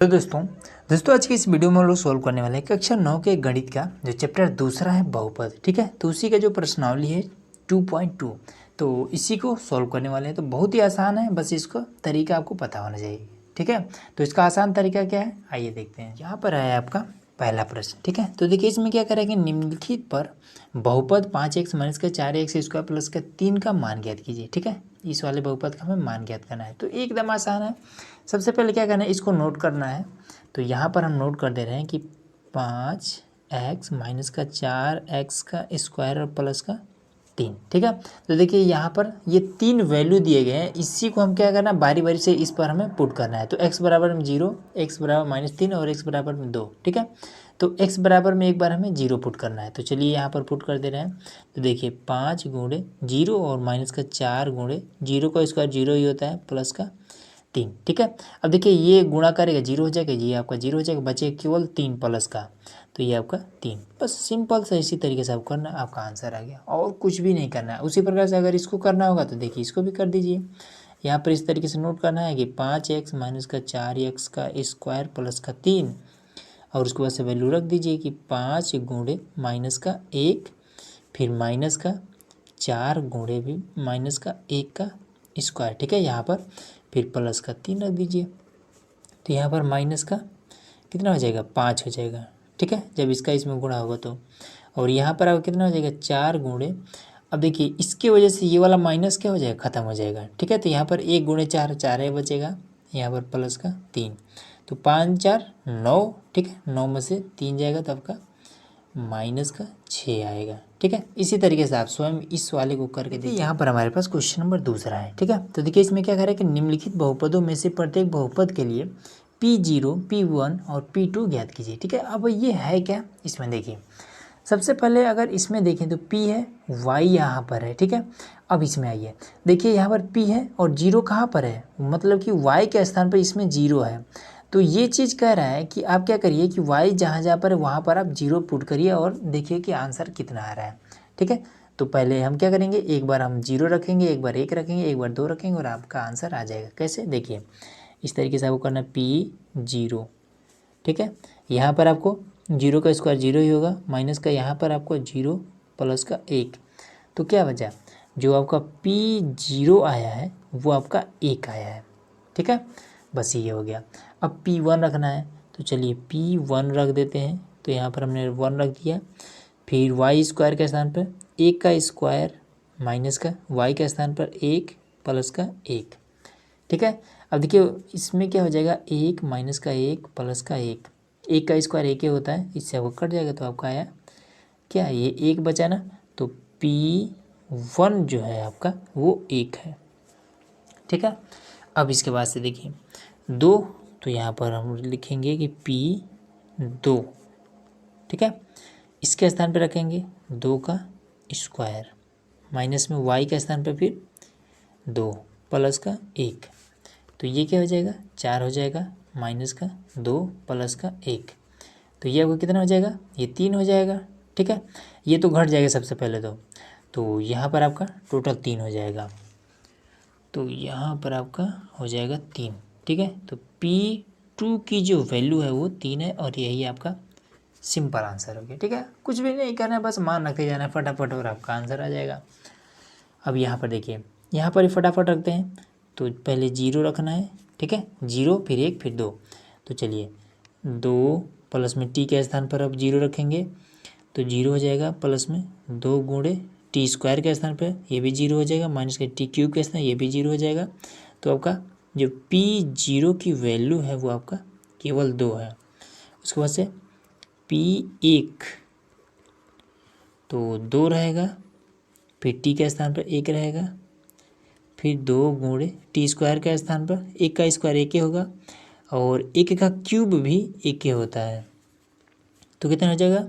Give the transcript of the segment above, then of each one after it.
तो दोस्तों आज की इस वीडियो में हम लोग सोल्व करने वाले हैं कक्षा 9 के गणित का जो चैप्टर दूसरा है बहुपद। ठीक है, तो उसी का जो प्रश्नावली है 2.2, तो इसी को सोल्व करने वाले हैं। तो बहुत ही आसान है, बस इसको तरीका आपको पता होना चाहिए। ठीक है, तो इसका आसान तरीका क्या है आइए देखते हैं। यहाँ पर है आपका पहला प्रश्न। ठीक है, तो देखिए इसमें क्या करेंगे, निम्नलिखित पर बहुपद 5x माइनस का 4x स्क्वायर प्लस का 3 का मान ज्ञात कीजिए। ठीक है, इस वाले बहुपद का हमें मान ज्ञात करना है। तो एकदम आसान है। सबसे पहले क्या करना है, इसको नोट करना है। तो यहाँ पर हम नोट कर दे रहे हैं कि 5x माइनस का 4x का स्क्वायर और प्लस का 3। ठीक है, तो देखिए यहाँ पर ये 3 वैल्यू दिए गए हैं, इसी को हम क्या करना है बारी बारी से इस पर हमें पुट करना है। तो x बराबर में 0, x बराबर -3 और x बराबर में 2। ठीक है, तो x बराबर में एक बार हमें 0 पुट करना है। तो चलिए यहाँ पर पुट कर दे रहे हैं। तो देखिए 5 गुणे 0 और माइनस का 4 गुणे 0 का स्क्वायर 0 ही होता है प्लस का 3। ठीक है, अब देखिए ये गुणा करेगा 0 हो जाएगा, ये आपका 0 हो जाएगा, बचे केवल 3 प्लस का, तो ये आपका 3। बस सिंपल सा इसी तरीके से आप करना, आपका आंसर आ गया और कुछ भी नहीं करना है। उसी प्रकार से अगर इसको करना होगा तो देखिए इसको भी कर दीजिए। यहाँ पर इस तरीके से नोट करना है कि 5x माइनस का 4x का स्क्वायर प्लस का 3 और उसके बाद से वैल्यू रख दीजिए कि 5 गुणे माइनस का 1 फिर माइनस का 4 गुणे भी माइनस का 1 का स्क्वायर। ठीक है, यहाँ पर फिर प्लस का 3 रख दीजिए। तो यहाँ पर माइनस का कितना हो जाएगा 5 हो जाएगा। ठीक है, जब इसका इसमें गुणा होगा तो, और यहाँ पर आपका कितना हो जाएगा 4 गुणे, अब देखिए इसके वजह से ये वाला माइनस क्या हो जाएगा ख़त्म हो जाएगा। ठीक है, तो यहाँ पर 1 गुणे 4 4 है बचेगा, यहाँ पर प्लस का 3, तो 5 4 9। ठीक है, 9 में से 3 जाएगा तो आपका माइनस का 6 आएगा। ठीक है, इसी तरीके से आप स्वयं इस वाले को करके देखिए। यहाँ पर हमारे पास क्वेश्चन नंबर दूसरा है। ठीक है, तो देखिए इसमें क्या कह रहा है कि निम्नलिखित बहुपदों में से प्रत्येक बहुपद के लिए P0, P1 और P2 ज्ञात कीजिए। ठीक है, अब ये है क्या, इसमें देखिए सबसे पहले अगर इसमें देखें तो P है, Y यहाँ पर है। ठीक है, अब इसमें आइए देखिए यहाँ पर P है और 0 कहाँ पर है, मतलब कि Y के स्थान पर इसमें 0 है। तो ये चीज़ कह रहा है कि आप क्या करिए कि y जहाँ जहाँ पर है वहाँ पर आप 0 पुट करिए और देखिए कि आंसर कितना आ रहा है। ठीक है, तो पहले हम क्या करेंगे, एक बार हम 0 रखेंगे, एक बार 1 रखेंगे, एक बार 2 रखेंगे और आपका आंसर आ जाएगा। कैसे, देखिए इस तरीके से आपको करना P0। ठीक है, यहाँ पर आपको 0 का स्क्वायर 0 ही होगा, माइनस का यहाँ पर आपको 0 प्लस का 1, तो क्या बचा, जो आपका P0 आया है वो आपका 1 आया है। ठीक है, बस ये हो गया। अब P1 रखना है, तो चलिए P1 रख देते हैं। तो यहाँ पर हमने 1 रख दिया, फिर y स्क्वायर के स्थान पर 1 का स्क्वायर माइनस का y के स्थान पर 1 प्लस का 1। ठीक है, अब देखिए इसमें क्या हो जाएगा, 1 माइनस का 1 प्लस का 1, 1 का स्क्वायर 1 ही होता है, इससे आपको कट जाएगा। तो आपका आया क्या, ये 1 बचा ना, तो P1 जो है आपका वो 1 है। ठीक है, अब इसके बाद से देखिए 2, तो यहाँ पर हम लिखेंगे कि P2। ठीक है, इसके स्थान पर रखेंगे 2 का स्क्वायर, माइनस में y के स्थान पर फिर 2 प्लस का 1, तो ये क्या हो जाएगा 4 हो जाएगा, माइनस का 2 प्लस का 1, तो ये आपको कितना हो जाएगा, ये 3 हो जाएगा। ठीक है, ये तो घट जाएगा सबसे पहले तो यहाँ पर आपका टोटल 3 हो जाएगा, तो यहाँ पर आपका हो जाएगा 3। ठीक है, तो P2 की जो वैल्यू है वो 3 है और यही आपका सिंपल आंसर हो गया। ठीक है, कुछ भी नहीं करना है, बस मान रखते जाना है फटाफट और आपका आंसर आ जाएगा। अब यहाँ पर देखिए, यहाँ पर ही फटाफट रखते हैं। तो पहले 0 रखना है। ठीक है, 0 फिर 1 फिर 2, तो चलिए 2 प्लस में t के स्थान पर अब 0 रखेंगे, तो 0 हो जाएगा, प्लस में 2 गुणे टी स्क्वायर के स्थान पर ये भी 0 हो जाएगा, माइनस के टी क्यूब के स्थान ये भी 0 हो जाएगा। तो आपका जो P0 की वैल्यू है वो आपका केवल 2 है। उसके बाद से P1 तो 2 रहेगा, फिर टी के स्थान पर 1 रहेगा, फिर 2 गुणे टी स्क्वायर के स्थान पर 1 का स्क्वायर 1 ही होगा और 1 का क्यूब भी 1 ही होता है, तो कितना हो जाएगा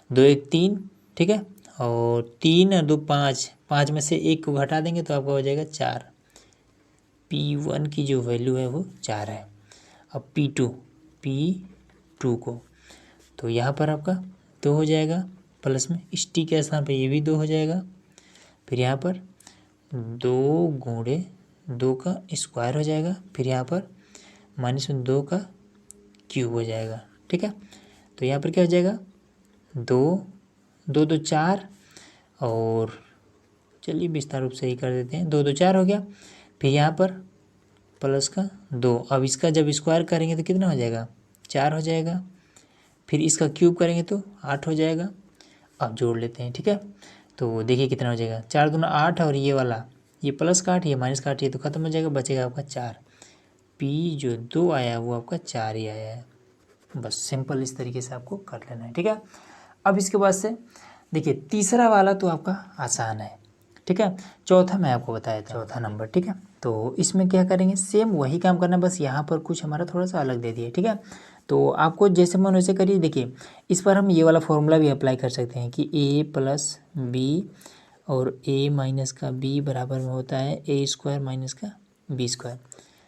2 1 3। ठीक है, और 3 और 2 5, 5 में से 1 को घटा देंगे तो आपका हो जाएगा 4। P1 की जो वैल्यू है वो 4 है। अब P2 को तो यहाँ पर आपका 2 हो जाएगा, प्लस में इस टी के स्थान पर ये भी 2 हो जाएगा, फिर यहाँ पर 2 गुणे 2 का स्क्वायर हो जाएगा, फिर यहाँ पर माइनस में 2 का क्यूब हो जाएगा। ठीक है, तो यहाँ पर क्या हो जाएगा, 2 2 2 4 और चलिए विस्तार रूप से ही कर देते हैं, 2 2 4 हो गया। फिर यहाँ पर प्लस का 2, अब इसका जब स्क्वायर करेंगे तो कितना हो जाएगा, 4 हो जाएगा। फिर इसका क्यूब करेंगे तो 8 हो जाएगा। अब जोड़ लेते हैं। ठीक है, तो देखिए कितना हो जाएगा, 4 दूना 8 और ये वाला, ये प्लस का 8 ये माइनस का 8, ये तो खत्म हो जाएगा, बचेगा आपका 4। पी जो 2 आया वो आपका 4 ही आया है। बस सिंपल इस तरीके से आपको कर लेना है। ठीक है, अब इसके बाद से देखिए तीसरा वाला तो आपका आसान है। ठीक है, चौथा मैं आपको बताया था, चौथा नंबर। ठीक है, तो इसमें क्या करेंगे, सेम वही काम करना, बस यहाँ पर कुछ हमारा थोड़ा सा अलग दे दिया। ठीक है, तो आपको जैसे मन वैसे करिए। देखिए इस पर हम ये वाला फॉर्मूला भी अप्लाई कर सकते हैं कि a प्लस बी और a माइनस का b बराबर में होता है a स्क्वायर माइनस का b स्क्वायर।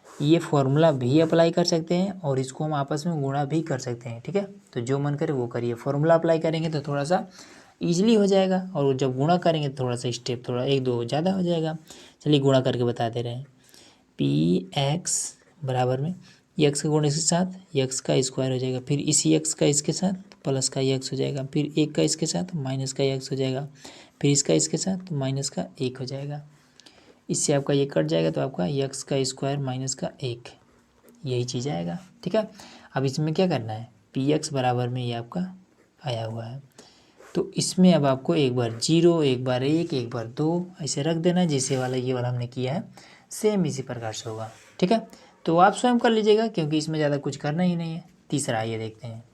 ये फॉर्मूला भी अप्लाई कर सकते हैं और इसको हम आपस में गुणा भी कर सकते हैं। ठीक है, तो जो मन करे वो करिए। फॉर्मूला अप्लाई करेंगे तो थोड़ा सा ईजिली हो जाएगा, और जब गुणा करेंगे तो थोड़ा सा स्टेप थोड़ा 1 2 ज़्यादा हो जाएगा। चलिए गुणा करके बता दे रहे हैं। पी एक्स बराबर में यक्स का गुण इसके साथ यक्स का स्क्वायर हो जाएगा, फिर इसी यक्स का इसके साथ प्लस का यक्स हो जाएगा, फिर 1 का इसके साथ माइनस का यक्स हो जाएगा, फिर इसका इसके साथ माइनस का 1 हो जाएगा। इससे आपका ये कट जाएगा तो आपका यक्स का स्क्वायर माइनस का 1 यही चीज़ आएगा। ठीक है, अब इसमें क्या करना है, पी एक्स बराबर में ये आपका आया हुआ है, तो इसमें अब आपको एक बार 0 एक बार 1 एक बार 2 ऐसे रख देना है, जैसे वाला ये वाला हमने किया है सेम इसी प्रकार से होगा। ठीक है, तो आप स्वयं कर लीजिएगा क्योंकि इसमें ज़्यादा कुछ करना ही नहीं है। तीसरा आइए देखते हैं।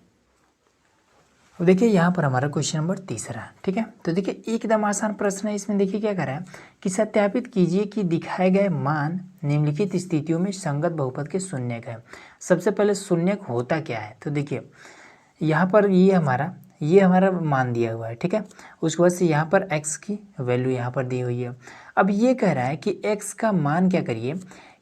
अब देखिए यहाँ पर हमारा क्वेश्चन नंबर तीसरा। ठीक है, तो देखिए एकदम आसान प्रश्न है। इसमें देखिए क्या कर रहा है कि सत्यापित कीजिए कि दिखाए गए मान निम्नलिखित स्थितियों में संगत बहुपद के शून्यक है। सबसे पहले शून्यक होता क्या है, तो देखिए यहाँ पर ये हमारा मान दिया हुआ है। ठीक है, उसके बाद से यहाँ पर x की वैल्यू यहाँ पर दी हुई है। अब ये कह रहा है कि x का मान क्या करिए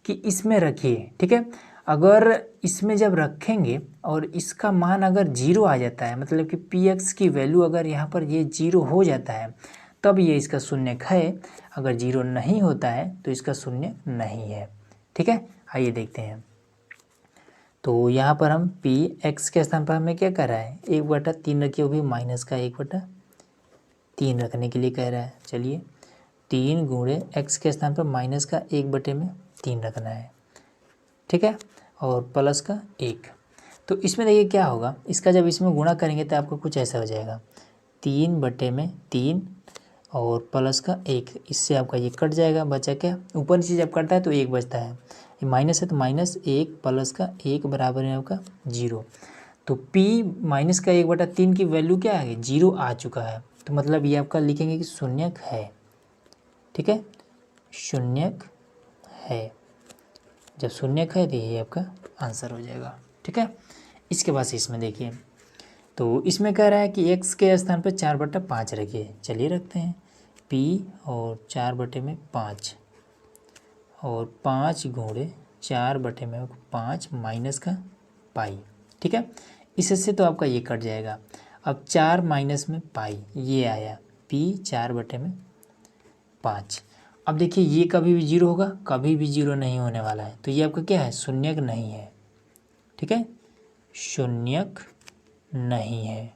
कि इसमें रखिए। ठीक है, अगर इसमें जब रखेंगे और इसका मान अगर 0 आ जाता है, मतलब कि px की वैल्यू अगर यहाँ पर ये 0 हो जाता है तब ये इसका शून्यक है। अगर 0 नहीं होता है तो इसका शून्यक नहीं है। ठीक है, आइए देखते हैं। तो यहाँ पर हम पी एक्स के स्थान पर हमें क्या कर रहा है, 1/3 रखिए, वो भी माइनस का 1/3 रखने के लिए कह रहा है। चलिए 3 गुणे एक्स के स्थान पर माइनस का 1/3 रखना है। ठीक है, और प्लस का 1। तो इसमें देखिए क्या होगा, इसका जब इसमें गुणा करेंगे तो आपको कुछ ऐसा हो जाएगा, 3/3 और प्लस का 1। इससे आपका ये कट जाएगा, बचा क्या, ऊपर नीचे जब कटता है तो 1 बचता है, ये माइनस है तो -1 प्लस का 1 बराबर है आपका 0। तो p माइनस का 1/3 की वैल्यू क्या आ गई, 0 आ चुका है। तो मतलब ये आपका लिखेंगे कि शून्यक है। ठीक है, शून्यक है। जब शून्यक है तो ये आपका आंसर हो जाएगा। ठीक है, इसके बाद से इसमें देखिए, तो इसमें कह रहा है कि x के स्थान पर 4/5 रखिए। चलिए रखते हैं p और 4/5 और 5 गुणे 4/5 माइनस का पाई। ठीक है, इससे तो आपका ये कट जाएगा। अब 4 माइनस में पाई ये आया p 4/5। अब देखिए ये कभी भी 0 होगा, कभी भी 0 नहीं होने वाला है, तो ये आपका क्या है, शून्यक नहीं है। ठीक है, शून्यक नहीं है।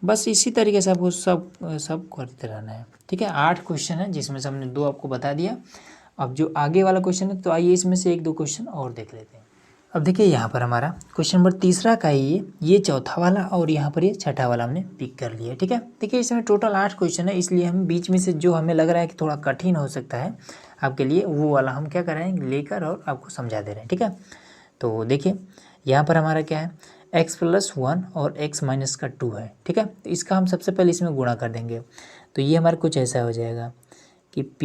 बस इसी तरीके से आपको सब करते रहना है। ठीक है, 8 क्वेश्चन है जिसमें से हमने 2 आपको बता दिया। अब जो आगे वाला क्वेश्चन है तो आइए इसमें से 1 2 क्वेश्चन और देख लेते हैं। अब देखिए यहाँ पर हमारा क्वेश्चन नंबर तीसरा का ही ये चौथा वाला और यहाँ पर ये छठा वाला हमने पिक कर लिया। ठीक है, देखिए इसमें टोटल 8 क्वेश्चन है, इसलिए हम बीच में से जो हमें लग रहा है कि थोड़ा कठिन हो सकता है आपके लिए, वो वाला हम क्या कर रहे हैं लेकर और आपको समझा दे रहे हैं। ठीक है, तो देखिए यहाँ पर हमारा क्या है, x+1 और x-2 है। ठीक है, तो इसका हम सबसे पहले इसमें गुणा कर देंगे, तो ये हमारा कुछ ऐसा हो जाएगा कि p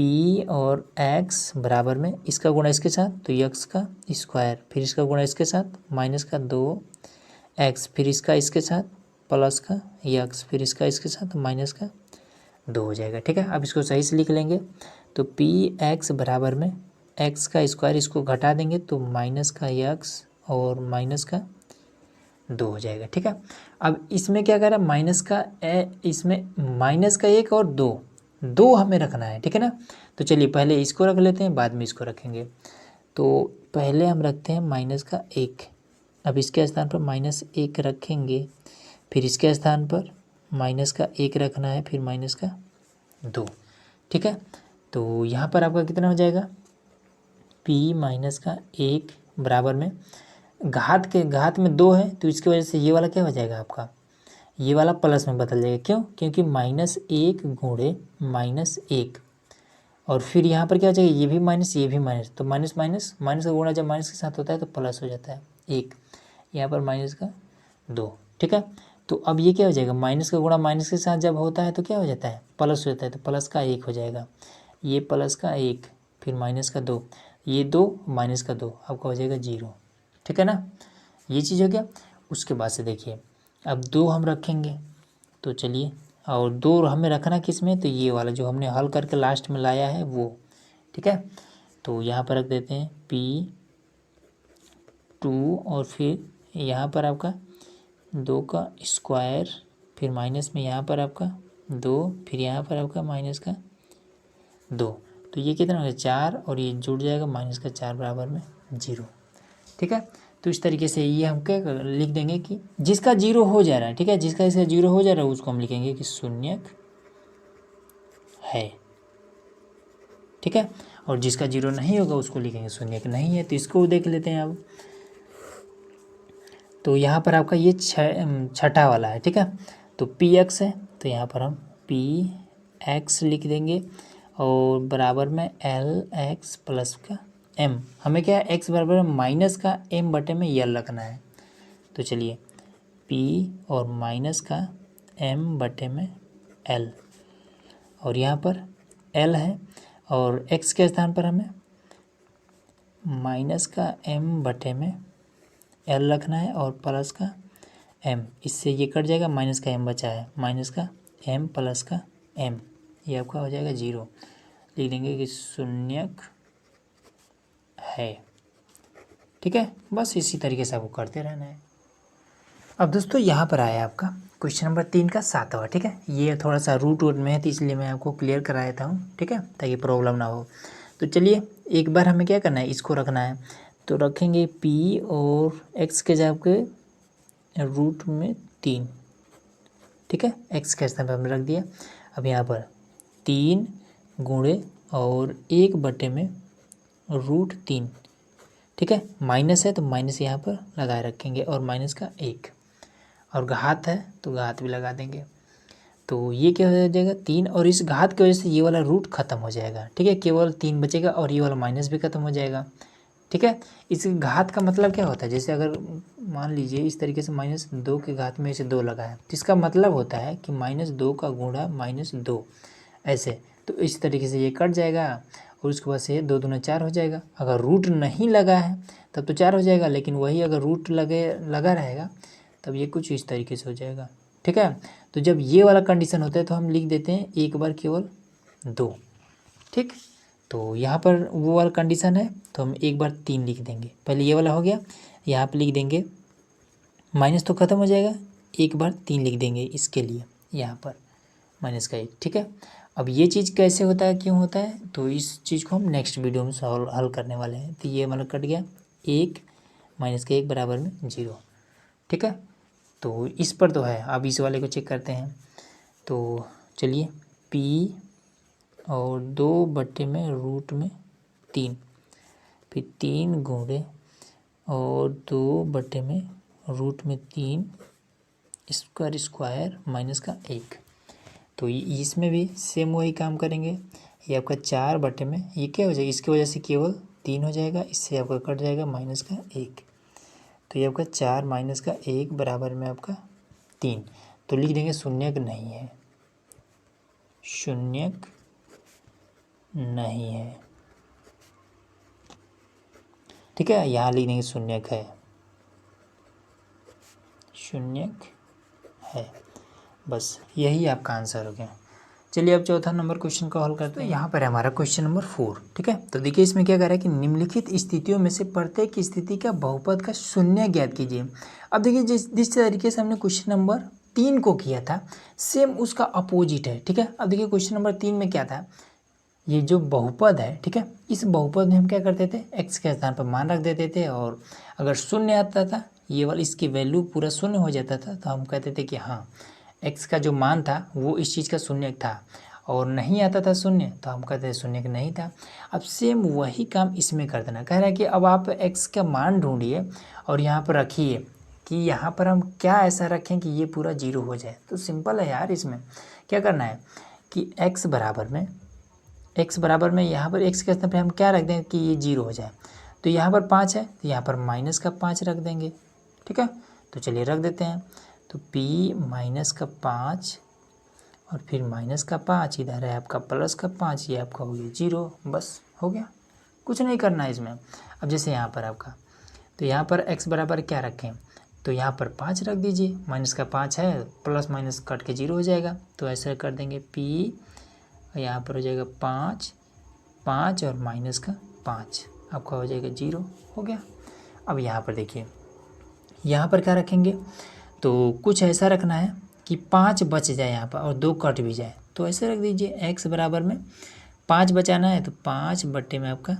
और x बराबर में इसका गुणा इसके साथ तो x का स्क्वायर, फिर इसका गुणा इसके साथ -2x, फिर इसका इसके साथ प्लस का x, फिर इसका इसके साथ -2 हो जाएगा। ठीक है, अब इसको सही से लिख लेंगे तो px बराबर में x का स्क्वायर, इसको घटा देंगे तो -x और -2 हो जाएगा। ठीक है, अब इसमें क्या कर रहा है, इसमें -1 और 2 हमें रखना है। ठीक है ना, तो चलिए पहले इसको रख लेते हैं, बाद में इसको रखेंगे। तो पहले हम रखते हैं -1। अब इसके स्थान पर -1 रखेंगे, फिर इसके स्थान पर -1 रखना है, फिर -2। ठीक है, तो यहाँ पर आपका कितना हो जाएगा, p-1 बराबर में घात में 2 है, तो इसकी वजह से ये वाला क्या हो जाएगा आपका, ये वाला प्लस में बदल जाएगा। क्यों? क्योंकि -1 गुणे -1, और फिर यहाँ पर क्या हो जाएगा, ये भी माइनस ये भी माइनस, तो माइनस माइनस माइनस का गुणा जब माइनस के साथ होता है तो प्लस हो जाता है 1, यहाँ पर -2। ठीक है, तो अब ये क्या हो जाएगा, माइनस का गुणा माइनस के साथ जब होता है तो क्या हो जाता है, प्लस हो जाता है, तो प्लस का 1 हो जाएगा, ये प्लस का 1, फिर -2, ये 2 -2 आपका हो जाएगा 0। ठीक है ना, ये चीज़ हो गया। उसके बाद से देखिए अब 2 हम रखेंगे, तो चलिए, और 2 हमें रखना किस में, तो ये वाला जो हमने हल करके लास्ट में लाया है वो। ठीक है, तो यहाँ पर रख देते हैं p2, और फिर यहाँ पर आपका 2 का स्क्वायर, फिर माइनस में यहाँ पर आपका 2, फिर यहाँ पर आपका -2, तो ये कितना हो गया 4, और ये जुड़ जाएगा -4 बराबर में 0। ठीक है, तो इस तरीके से ये हम क्या लिख देंगे कि जिसका 0 हो जा रहा है, ठीक है, जिसका इसका 0 हो जा रहा है उसको हम लिखेंगे कि शून्यक है। ठीक है, और जिसका 0 नहीं होगा उसको लिखेंगे शून्यक नहीं है। तो इसको देख लेते हैं अब, तो यहाँ पर आपका ये छठा वाला है। ठीक है, तो px है, तो यहाँ पर हम px लिख देंगे, और बराबर में lx प्लस का m, हमें क्या है x बराबर माइनस का m बटे में l रखना है। तो चलिए p और माइनस का m बटे में l, और यहाँ पर l है, और x के स्थान पर हमें माइनस का m बटे में l रखना है, और प्लस का m, इससे ये कट जाएगा, माइनस का m बचा है, माइनस का m प्लस का m, ये आपका हो जाएगा 0। लिख देंगे कि शून्यक है। ठीक है, बस इसी तरीके से आपको करते रहना है। अब दोस्तों यहाँ पर आया आपका क्वेश्चन नंबर 3 का 7वां। ठीक है, ये थोड़ा सा रूट में है, तो इसलिए मैं आपको क्लियर करा देता हूँ। ठीक है, ताकि प्रॉब्लम ना हो। तो चलिए एक बार हमें क्या करना है, इसको रखना है, तो रखेंगे p और x के जगह के रूट में 3। ठीक है, x के स्थान पर हमने रख दिया। अब यहाँ पर 3 गुणे और 1 बटे में √3। ठीक है, माइनस है तो माइनस यहाँ पर लगाए रखेंगे, और माइनस का 1, और घात है तो घात भी लगा देंगे। तो ये क्या हो जाएगा 3, और इस घात की वजह से ये वाला रूट खत्म हो जाएगा। ठीक है, केवल 3 बचेगा, और ये वाला माइनस भी खत्म हो जाएगा। ठीक है, इस घात का मतलब क्या होता है, जैसे अगर मान लीजिए इस तरीके से -2 के घात में इसे 2 लगा है, तो इसका मतलब होता है कि -2 का गुणा -2 ऐसे, तो इस तरीके से ये कट जाएगा, और उसके बाद से 2 दूना 4 हो जाएगा। अगर रूट नहीं लगा है तब तो 4 हो जाएगा, लेकिन वही अगर रूट लगा रहेगा तब ये कुछ इस तरीके से हो जाएगा। ठीक है, तो जब ये वाला कंडीशन होता है तो हम लिख देते हैं एक बार केवल 2। ठीक, तो यहाँ पर वो वाला कंडीशन है तो हम एक बार 3 लिख देंगे। पहले ये वाला हो गया, यहाँ पर लिख देंगे, माइनस तो ख़त्म हो जाएगा, एक बार 3 लिख देंगे इसके लिए, यहाँ पर -1। ठीक है, अब ये चीज़ कैसे होता है, क्यों होता है, तो इस चीज़ को हम नेक्स्ट वीडियो में हल करने वाले हैं। तो ये मतलब कट गया 1 -1 बराबर में 0। ठीक है, तो इस पर तो है, अब इस वाले को चेक करते हैं। तो चलिए p और 2 बटे में √3, फिर 3 गुणे और 2 बटे में √3 स्क्वायर माइनस का 1। तो इसमें भी सेम वही काम करेंगे। ये आपका 4 बटे में ये क्या हो जाएगा, इसकी वजह से केवल 3 हो जाएगा, इससे आपका कट जाएगा माइनस का 1। तो ये आपका 4 माइनस का 1 बराबर में आपका 3। तो लिख देंगे शून्यक नहीं है, शून्यक नहीं है। ठीक है, यहाँ लिख देंगे शून्यक है, शून्यक है। बस यही आपका आंसर हो गया। चलिए अब चौथा नंबर क्वेश्चन को हल करते हैं। यहाँ पर है हमारा क्वेश्चन नंबर 4। ठीक है, तो देखिए इसमें क्या कह रहा है कि निम्नलिखित स्थितियों में से प्रत्येक स्थिति का बहुपद का शून्य ज्ञात कीजिए। अब देखिए जिस तरीके से हमने क्वेश्चन नंबर 3 को किया था, सेम उसका अपोजिट है। ठीक है, अब देखिए क्वेश्चन नंबर 3 में क्या था, ये जो बहुपद है, ठीक है, इस बहुपद में हम क्या करते थे, x के स्थान पर मान रख देते थे, और अगर शून्य आता था ये वाला इसकी वैल्यू पूरा शून्य हो जाता था तो हम कहते थे कि हाँ x का जो मान था वो इस चीज़ का शून्य था, और नहीं आता था शून्य तो हम कहते थे शून्य का नहीं था। अब सेम वही काम इसमें कर देना। कह रहा है कि अब आप x का मान ढूंढिए और यहाँ पर रखिए कि यहाँ पर हम क्या ऐसा रखें कि ये पूरा जीरो हो जाए। तो सिंपल है यार, इसमें क्या करना है कि x बराबर में यहाँ पर x के स्थान पर हम क्या रख दें कि ये जीरो हो जाए। तो यहाँ पर 5 है तो यहाँ पर माइनस का 5 रख देंगे, ठीक है। तो चलिए रख देते हैं। तो p माइनस का 5 और फिर माइनस का 5, इधर है आपका प्लस का 5, ये आपका हो गया जीरो। बस हो गया, कुछ नहीं करना है इसमें। अब जैसे यहाँ पर आपका, तो यहाँ पर x बराबर क्या रखें, तो यहाँ पर 5 रख दीजिए, माइनस का 5 है, प्लस माइनस कट के जीरो हो जाएगा। तो ऐसा कर देंगे p, यहाँ पर हो जाएगा 5 और माइनस का 5, आपका हो जाएगा जीरो, हो गया। अब यहाँ पर देखिए, यहाँ पर क्या रखेंगे, तो कुछ ऐसा रखना है कि 5 बच जाए यहाँ पर और 2 कट भी जाए। तो ऐसे रख दीजिए, x बराबर में 5 बचाना है तो 5 बट्टे में आपका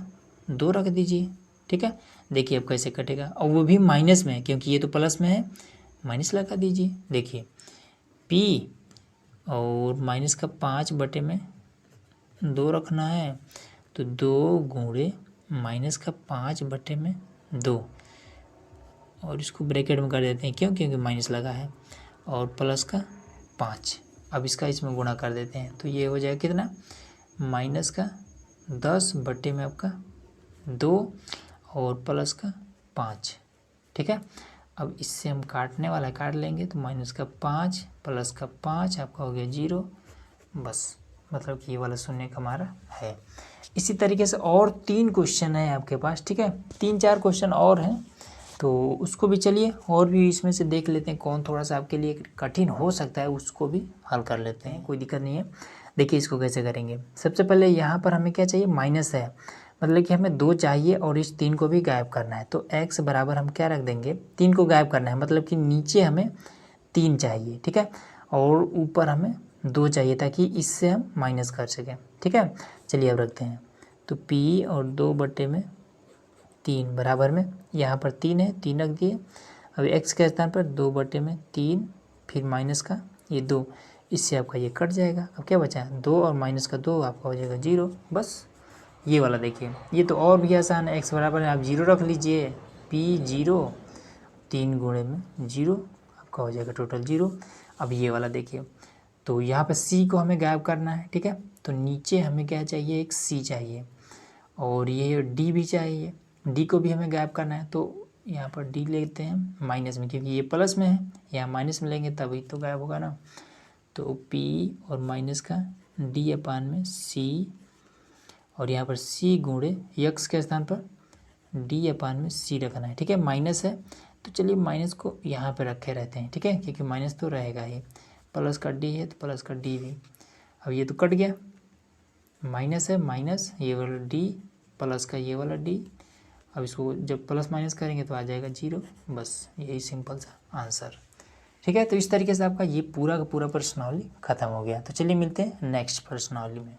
2 रख दीजिए, ठीक है। देखिए अब कैसे कटेगा, और वो भी माइनस में, क्योंकि ये तो प्लस में है, माइनस लगा दीजिए। देखिए p और माइनस का 5 बटे में 2 रखना है, तो 2 गुणे माइनस का 5 बटे में 2, और इसको ब्रैकेट में कर देते हैं, क्यों, क्योंकि माइनस लगा है, और प्लस का 5। अब इसका इसमें गुणा कर देते हैं तो ये हो जाएगा कितना, माइनस का 10 बटे में आपका 2 और प्लस का 5, ठीक है। अब इससे हम काटने वाला काट लेंगे, तो माइनस का 5 प्लस का 5 आपका हो गया जीरो। बस मतलब कि ये वाला शून्य का हमारा है। इसी तरीके से और 3 क्वेश्चन है आपके पास, ठीक है, 3-4 क्वेश्चन और हैं, तो उसको भी चलिए और भी इसमें से देख लेते हैं, कौन थोड़ा सा आपके लिए कठिन हो सकता है उसको भी हल कर लेते हैं, कोई दिक्कत नहीं है। देखिए इसको कैसे करेंगे। सबसे पहले यहाँ पर हमें क्या चाहिए, माइनस है, मतलब कि हमें 2 चाहिए और इस 3 को भी गायब करना है। तो x बराबर हम क्या रख देंगे, 3 को गायब करना है, मतलब कि नीचे हमें 3 चाहिए, ठीक है, और ऊपर हमें 2 चाहिए ताकि इससे हम माइनस कर सकें, ठीक है। चलिए अब रखते हैं, तो p और 2 बटे में 3 बराबर में, यहाँ पर 3 है, 3 रख दिए। अब x के स्थान पर 2 बटे में 3, फिर माइनस का ये 2, इससे आपका ये कट जाएगा। अब क्या बचा है, 2 और माइनस का 2 आपका हो जाएगा जीरो। बस ये वाला देखिए, ये तो और भी आसान है। x बराबर है, आप जीरो रख लीजिए, p जीरो, 3 गुणे में जीरो, आपका हो जाएगा टोटल जीरो। अब ये वाला देखिए, तो यहाँ पर c को हमें गायब करना है, ठीक है, तो नीचे हमें क्या चाहिए, एक c चाहिए, और ये d भी चाहिए, d को भी हमें गायब करना है। तो यहाँ पर d लेते हैं माइनस में, क्योंकि ये प्लस में है, यहाँ माइनस में लेंगे तभी तो गायब होगा ना। तो p और माइनस का d अपान में c, और यहाँ पर c गुणे x के स्थान पर d अपान में c रखना है, ठीक है। माइनस है तो चलिए माइनस को यहाँ पे रखे रहते हैं, ठीक है, क्योंकि माइनस तो रहेगा ही, प्लस का d है तो प्लस का d भी। अब ये तो कट गया, माइनस है माइनस, ये वाला d प्लस का ये वाला d। अब इसको जब प्लस माइनस करेंगे तो आ जाएगा जीरो। बस यही सिंपल सा आंसर, ठीक है। तो इस तरीके से आपका ये पूरा का पूरा प्रश्नावली खत्म हो गया। तो चलिए मिलते हैं नेक्स्ट प्रश्नावली में।